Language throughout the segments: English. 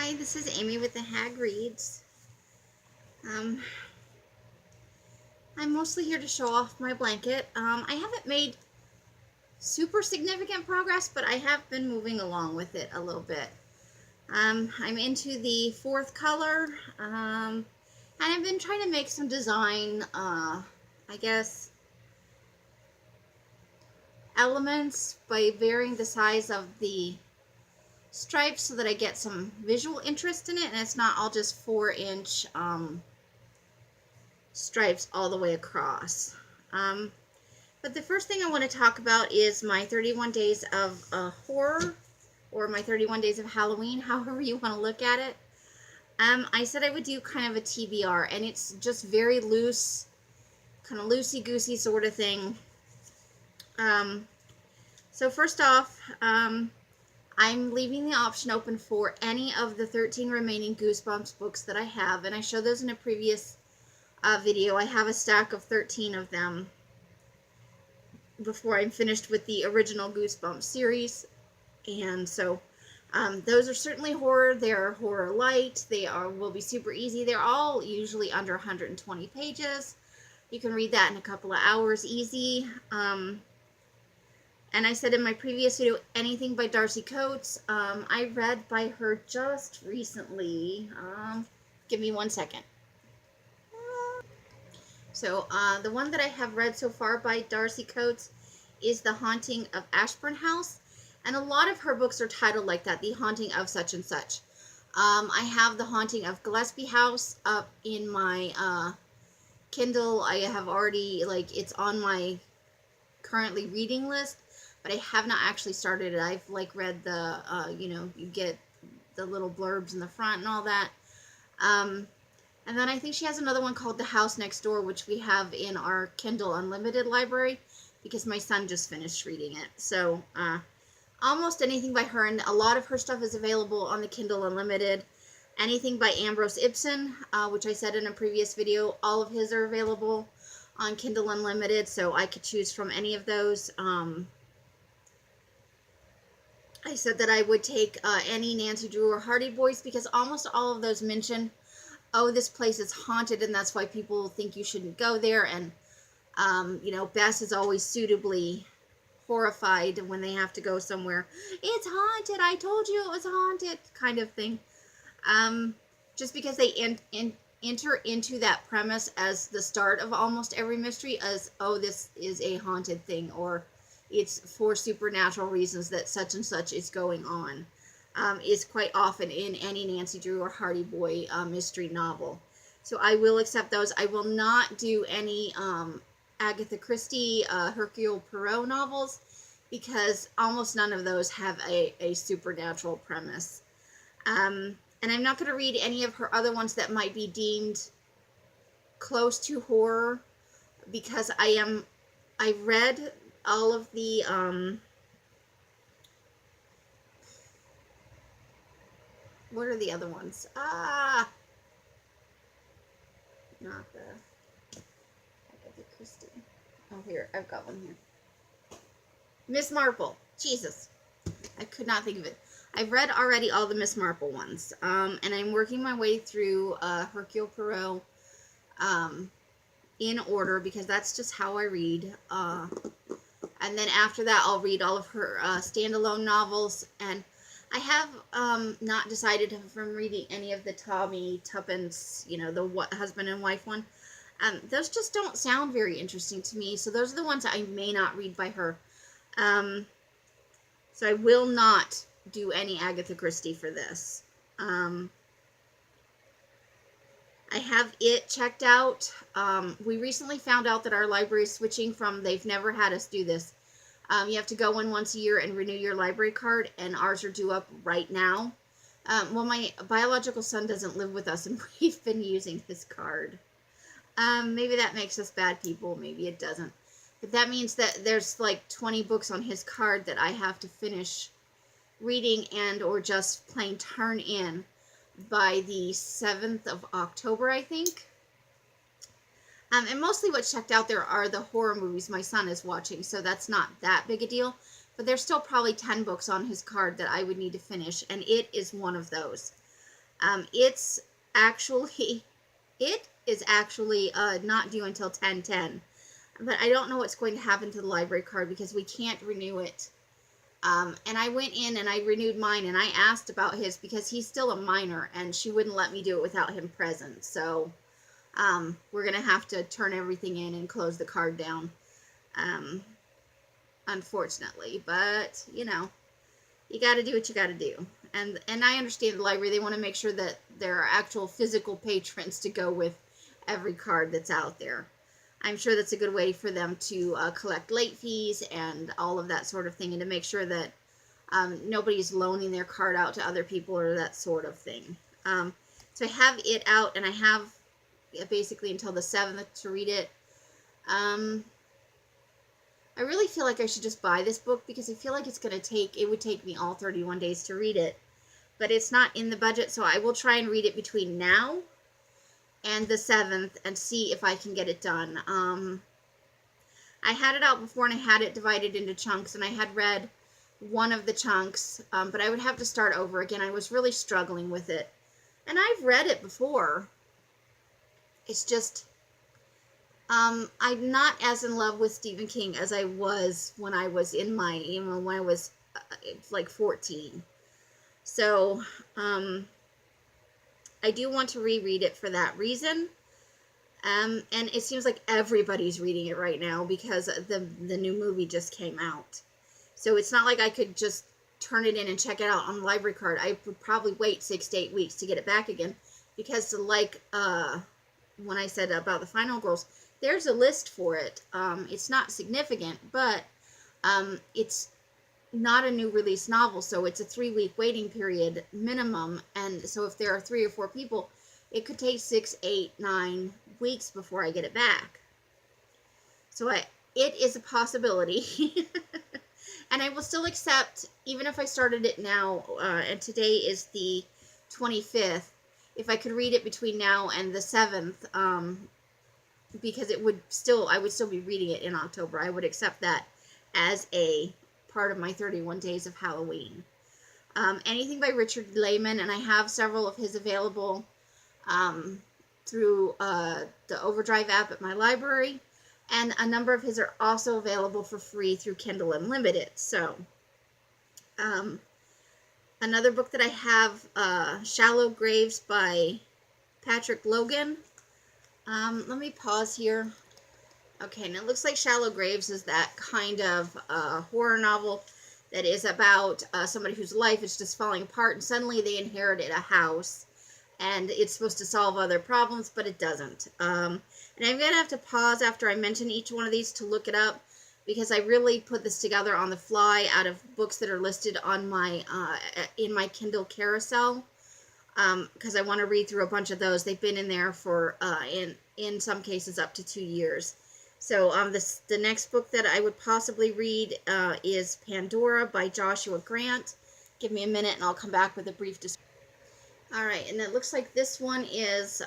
Hi, this is Amy with the Hag Reads. Um, I'm mostly here to show off my blanket. I haven't made super significant progress, but I have been moving along with it a little bit. I'm into the fourth color, and I've been trying to make some design, I guess, elements by varying the size of the stripes so that I get some visual interest in it, and it's not all just 4-inch, stripes all the way across. But the first thing I want to talk about is my 31 days of horror, or my 31 days of Halloween, however you want to look at it. I said I would do kind of a TBR, and it's just very loose, kind of loosey-goosey sort of thing. So first off, I'm leaving the option open for any of the 13 remaining Goosebumps books that I have, and I showed those in a previous video. I have a stack of 13 of them before I'm finished with the original Goosebumps series, and so those are certainly horror. They're horror light. They will be super easy. They're all usually under 120 pages. You can read that in a couple of hours easy. And I said in my previous video, anything by Darcy Coates. I read by her just recently. Give me 1 second. So the one that I have read so far by Darcy Coates is The Haunting of Ashburn House. And a lot of her books are titled like that, The Haunting of Such and Such. I have The Haunting of Gillespie House up in my Kindle. I have already, it's on my currently reading list, but I have not actually started it. I've read the, you get the little blurbs in the front and all that. And then I think she has another one called The House Next Door, which we have in our Kindle Unlimited library because my son just finished reading it. So almost anything by her, and a lot of her stuff is available on the Kindle Unlimited. Anything by Ambrose Ibsen, which I said in a previous video, all of his are available on Kindle Unlimited, so I could choose from any of those. I said that I would take any Nancy Drew or Hardy Boys because almost all of those mention, oh, this place is haunted and that's why people think you shouldn't go there. And, Bess is always suitably horrified when they have to go somewhere. It's haunted. I told you it was haunted, kind of thing. Just because they enter into that premise as the start of almost every mystery as, oh, this is a haunted thing, or it's for supernatural reasons that such and such is going on. Is quite often in any Nancy Drew or Hardy Boy mystery novel. So I will accept those. I will not do any Agatha Christie, Hercule Poirot novels because almost none of those have a supernatural premise. And I'm not going to read any of her other ones that might be deemed close to horror because I read all of the what are the other ones? Not the Agatha Christie. Oh, here, I've got one here. Miss Marple. Jesus. I could not think of it. I've read already all the Miss Marple ones. And I'm working my way through Hercule Poirot in order because that's just how I read. And then after that, I'll read all of her standalone novels. And I have not decided if I'm reading any of the Tommy Tuppence, the husband and wife one. Those just don't sound very interesting to me. So those are the ones I may not read by her. So I will not do any Agatha Christie for this. I have it checked out. We recently found out that our library is switching from, they've never had us do this. You have to go in once a year and renew your library card, and ours are due up right now. Well, my biological son doesn't live with us, and we've been using his card. Maybe that makes us bad people. Maybe it doesn't. But that means that there's 20 books on his card that I have to finish reading and or just plain turn in by the 7th of October, I think. And mostly what's checked out there are the horror movies my son is watching, so that's not that big a deal. But there's still probably 10 books on his card that I would need to finish, and it is one of those. It's actually, it is actually not due until 10/10. But I don't know what's going to happen to the library card because we can't renew it. And I went in and I renewed mine, and I asked about his because he's still a minor and she wouldn't let me do it without him present. So we're going to have to turn everything in and close the card down, unfortunately. But, you know, you got to do what you got to do. And I understand the library, they want to make sure that there are actual physical patrons to go with every card that's out there. I'm sure that's a good way for them to collect late fees and all of that sort of thing, and to make sure that nobody's loaning their card out to other people or that sort of thing. So I have it out, and I have basically until the 7th to read it. I really feel like I should just buy this book because I feel like it would take me all 31 days to read it. But it's not in the budget, so I will try and read it between now and the 7th and see if I can get it done. I had it out before and I had it divided into chunks, and I had read one of the chunks, but I would have to start over again. I was really struggling with it. And I've read it before. It's just, I'm not as in love with Stephen King as I was when I was when I was like 14. So, I do want to reread it for that reason. And it seems like everybody's reading it right now because the new movie just came out. So it's not like I could just turn it in and check it out on the library card. I would probably wait 6 to 8 weeks to get it back again, because like when I said about the Final Girls, there's a list for it. It's not significant, but it's not a new release novel, so it's a 3-week waiting period minimum. And so if there are 3 or 4 people, it could take 6, 8, 9 weeks before I get it back. So it is a possibility. And I will still accept, even if I started it now, and today is the 25th, if I could read it between now and the 7th, because I would still be reading it in October. I would accept that as a part of my 31 days of Halloween. Anything by Richard Lehman, and I have several of his available through the Overdrive app at my library, and a number of his are also available for free through Kindle Unlimited. So, another book that I have, Shallow Graves by Patrick Logan. Let me pause here. Okay, and it looks like Shallow Graves is that kind of horror novel that is about somebody whose life is just falling apart, and suddenly they inherited a house, and it's supposed to solve other problems, but it doesn't. And I'm going to have to pause after I mention each one of these to look it up, because I really put this together on the fly out of books that are listed on my in my Kindle carousel, because I want to read through a bunch of those. They've been in there for, in some cases, up to 2 years. So the next book that I would possibly read is Pandora by Joshua Grant. Give me a minute and I'll come back with a brief description. All right, and it looks like this one is,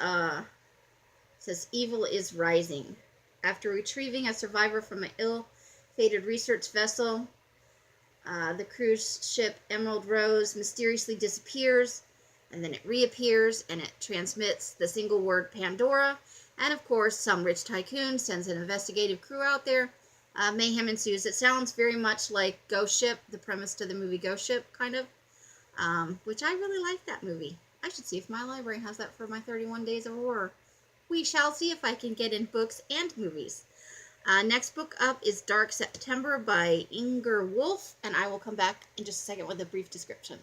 says Evil is Rising. After retrieving a survivor from an ill-fated research vessel, the cruise ship Emerald Rose mysteriously disappears, and then it reappears, and it transmits the single word Pandora. And of course, some rich tycoon sends an investigative crew out there. Mayhem ensues. It sounds very much like Ghost Ship, the premise to the movie Ghost Ship, kind of, which I really like that movie. I should see if my library has that for my 31 Days of Horror. We shall see if I can get in books and movies. Next book up is Dark September by Inger Wolf, and I will come back in just a second with a brief description.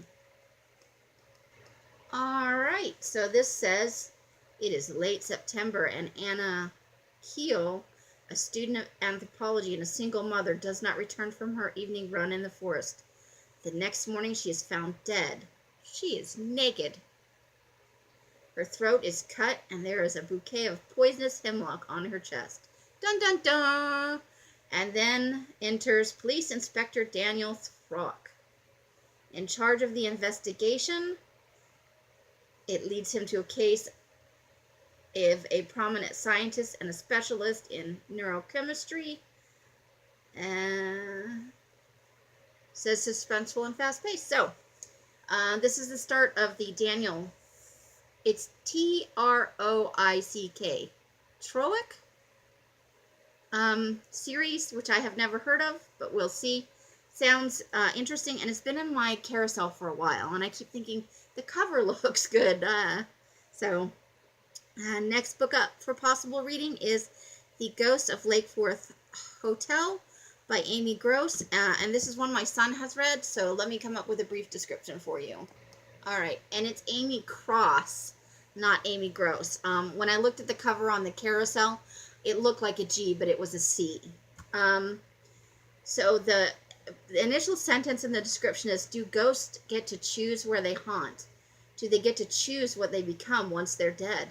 Alright, so this says, it is late September, and Anna Keel, a student of anthropology and a single mother, does not return from her evening run in the forest. The next morning she is found dead. She is naked. Her throat is cut, and there is a bouquet of poisonous hemlock on her chest. Dun dun dun! And then enters Police Inspector Daniel Throck. In charge of the investigation, it leads him to a case of a prominent scientist and a specialist in neurochemistry. Says suspenseful and fast-paced. So, this is the start of the Daniel It's Troick. Troick? Series, which I have never heard of, but we'll see. Sounds interesting, and it's been in my carousel for a while, and I keep thinking the cover looks good. Next book up for possible reading is The Ghost of Lakeforth Hotel by Amy Gross, and this is one my son has read, so let me come up with a brief description for you. All right, and it's Amy Cross, not Amy Gross. When I looked at the cover on the carousel, it looked like a G, but it was a C. So the initial sentence in the description is, do ghosts get to choose where they haunt? Do they get to choose what they become once they're dead?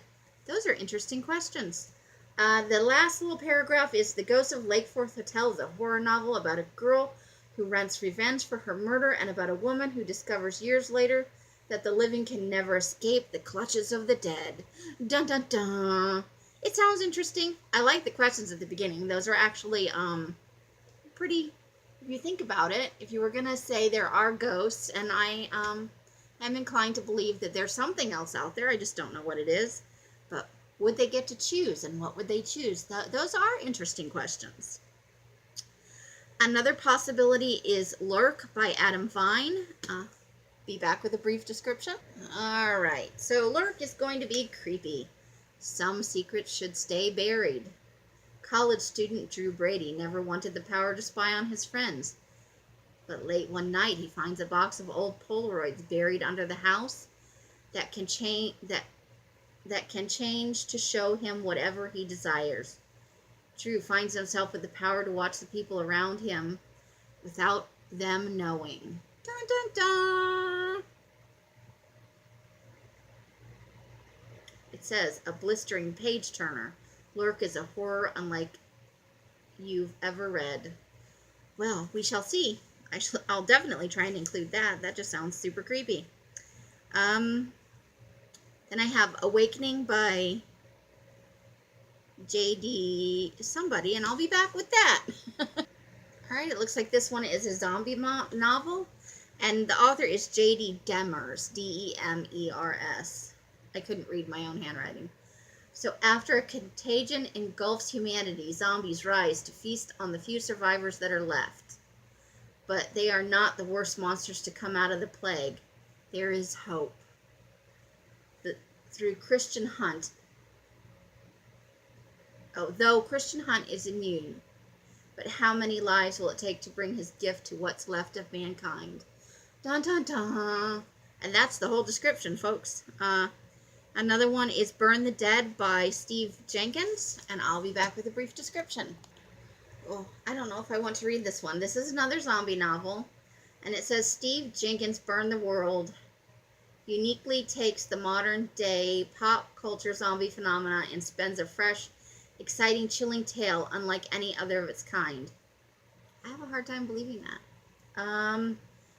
Those are interesting questions. The last little paragraph is, The Ghost of Lakeforth Hotel is a horror novel about a girl who rents revenge for her murder and about a woman who discovers years later that the living can never escape the clutches of the dead. Dun dun dun. It sounds interesting. I like the questions at the beginning. Those are actually pretty, if you think about it. If you were going to say there are ghosts, and I am inclined to believe that there's something else out there. I just don't know what it is. But would they get to choose, and what would they choose? Those are interesting questions. Another possibility is Lurk by Adam Vine. Be back with a brief description. All right, so Lurk is going to be creepy. Some secrets should stay buried. College student Drew Brady never wanted the power to spy on his friends. But late one night, he finds a box of old Polaroids buried under the house that can change to show him whatever he desires. Drew finds himself with the power to watch the people around him without them knowing. Dun dun dun! It says, a blistering page-turner. Lurk is a horror unlike you've ever read. Well, we shall see. I'll definitely try and include that. That just sounds super creepy. Then I have Awakening by J.D. somebody, and I'll be back with that. All right, it looks like this one is a zombie novel, and the author is J.D. Demers, D-E-M-E-R-S. I couldn't read my own handwriting. So after a contagion engulfs humanity, zombies rise to feast on the few survivors that are left. But they are not the worst monsters to come out of the plague. There is hope. Through Christian Hunt. Though Christian Hunt is immune. But how many lives will it take to bring his gift to what's left of mankind? Dun dun dun. And that's the whole description, folks. Another one is Burn the Dead by Steve Jenkins, and I'll be back with a brief description. Oh, I don't know if I want to read this one. This is another zombie novel, and it says, Steve Jenkins' Burn the World uniquely takes the modern-day pop culture zombie phenomena and spins a fresh, exciting, chilling tale unlike any other of its kind. I have a hard time believing that.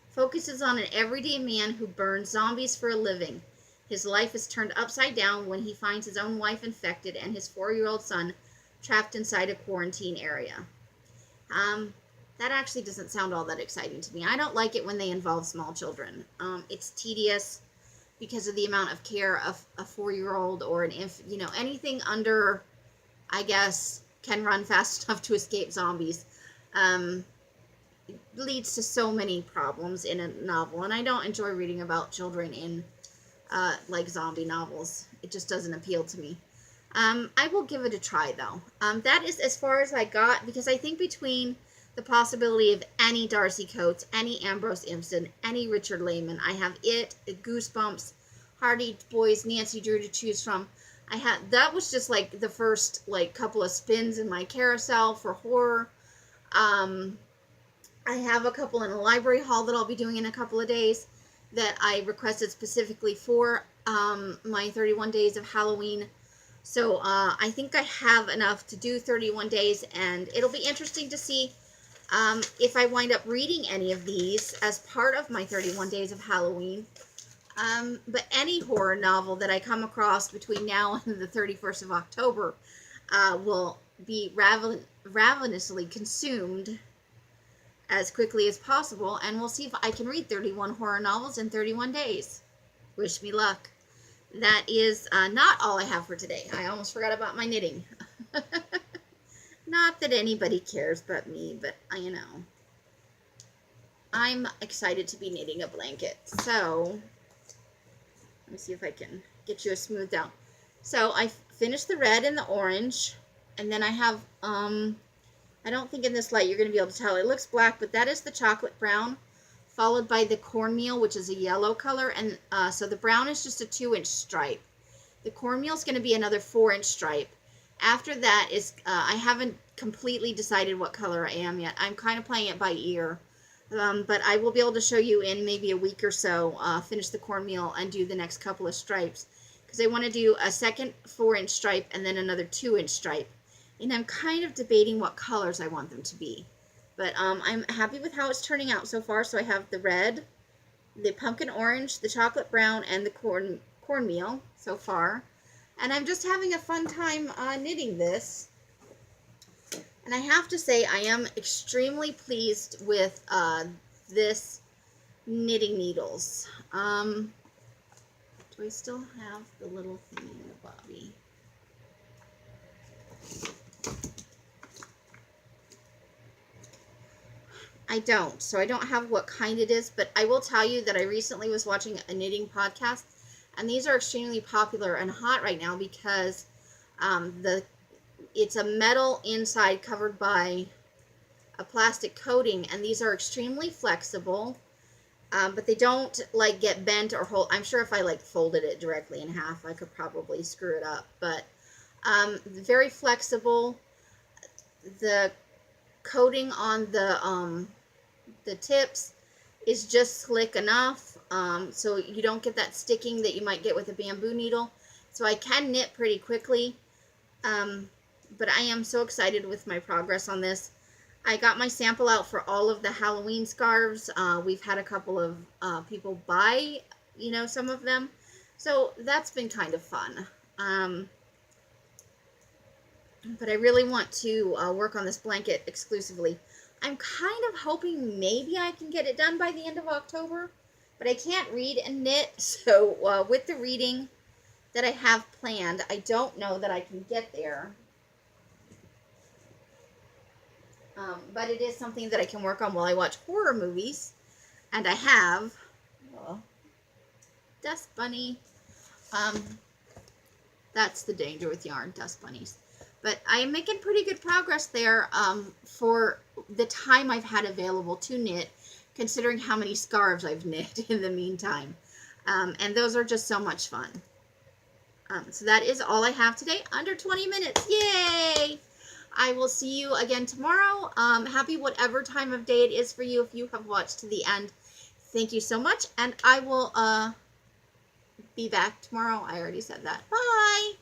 Focuses on an everyday man who burns zombies for a living. His life is turned upside down when he finds his own wife infected and his 4-year-old son trapped inside a quarantine area. That actually doesn't sound all that exciting to me. I don't like it when they involve small children. It's tedious because of the amount of care of a 4-year-old or an infant. Anything under, I guess, can run fast enough to escape zombies. It leads to so many problems in a novel, and I don't enjoy reading about children in like zombie novels. It just doesn't appeal to me. I will give it a try, though. That is as far as I got, because I think between the possibility of any Darcy Coates, any Ambrose Impson, any Richard Lehman, I have it, Goosebumps, Hardy Boys, Nancy Drew to choose from. That was just like the first couple of spins in my carousel for horror. I have a couple in a library haul that I'll be doing in a couple of days that I requested specifically for my 31 days of Halloween. So I think I have enough to do 31 days, and it'll be interesting to see if I wind up reading any of these as part of my 31 days of Halloween. But any horror novel that I come across between now and the 31st of October will be ravenously consumed as quickly as possible, and we'll see if I can read 31 horror novels in 31 days. Wish me luck. that is not all I have for today. I almost forgot about my knitting. Not that anybody cares but me, but you know, I'm excited to be knitting a blanket. So let me see if I can get you a smooth down. So I finished the red and the orange, and then I have, I don't think in this light you're going to be able to tell. It looks black, but that is the chocolate brown, followed by the cornmeal, which is a yellow color, and so the brown is just a 2-inch stripe. The cornmeal is going to be another 4-inch stripe. After that is, I haven't completely decided what color I am yet. I'm kind of playing it by ear. But I will be able to show you in maybe a week or so, finish the cornmeal and do the next couple of stripes. Because I want to do a second 4-inch stripe and then another 2-inch stripe. And I'm kind of debating what colors I want them to be. But I'm happy with how it's turning out so far. So I have the red, the pumpkin orange, the chocolate brown, and the cornmeal so far. And I'm just having a fun time knitting this. And I have to say, I am extremely pleased with this knitting needles. Do I still have the little thing in the bobby? I don't. So I don't have what kind it is, but I will tell you that I recently was watching a knitting podcast, and these are extremely popular and hot right now because it's a metal inside covered by a plastic coating, and these are extremely flexible, but they don't like get bent or hold. I'm sure if I like folded it directly in half, I could probably screw it up, but very flexible. The coating on the tips is just slick enough, so you don't get that sticking that you might get with a bamboo needle. So I can knit pretty quickly. But I am so excited with my progress on this. I got my sample out for all of the Halloween scarves. We've had a couple of people buy, you know, some of them. So that's been kind of fun. But I really want to work on this blanket exclusively. I'm kind of hoping maybe I can get it done by the end of October. But I can't read and knit. So with the reading that I have planned, I don't know that I can get there. But it is something that I can work on while I watch horror movies. And I have, dust bunny. That's the danger with yarn, dust bunnies. But I am making pretty good progress there for the time I've had available to knit, considering how many scarves I've knit in the meantime. And those are just so much fun. So that is all I have today, under 20 minutes. Yay! I will see you again tomorrow. Happy whatever time of day it is for you if you have watched to the end. Thank you so much, and I will be back tomorrow. I already said that. Bye!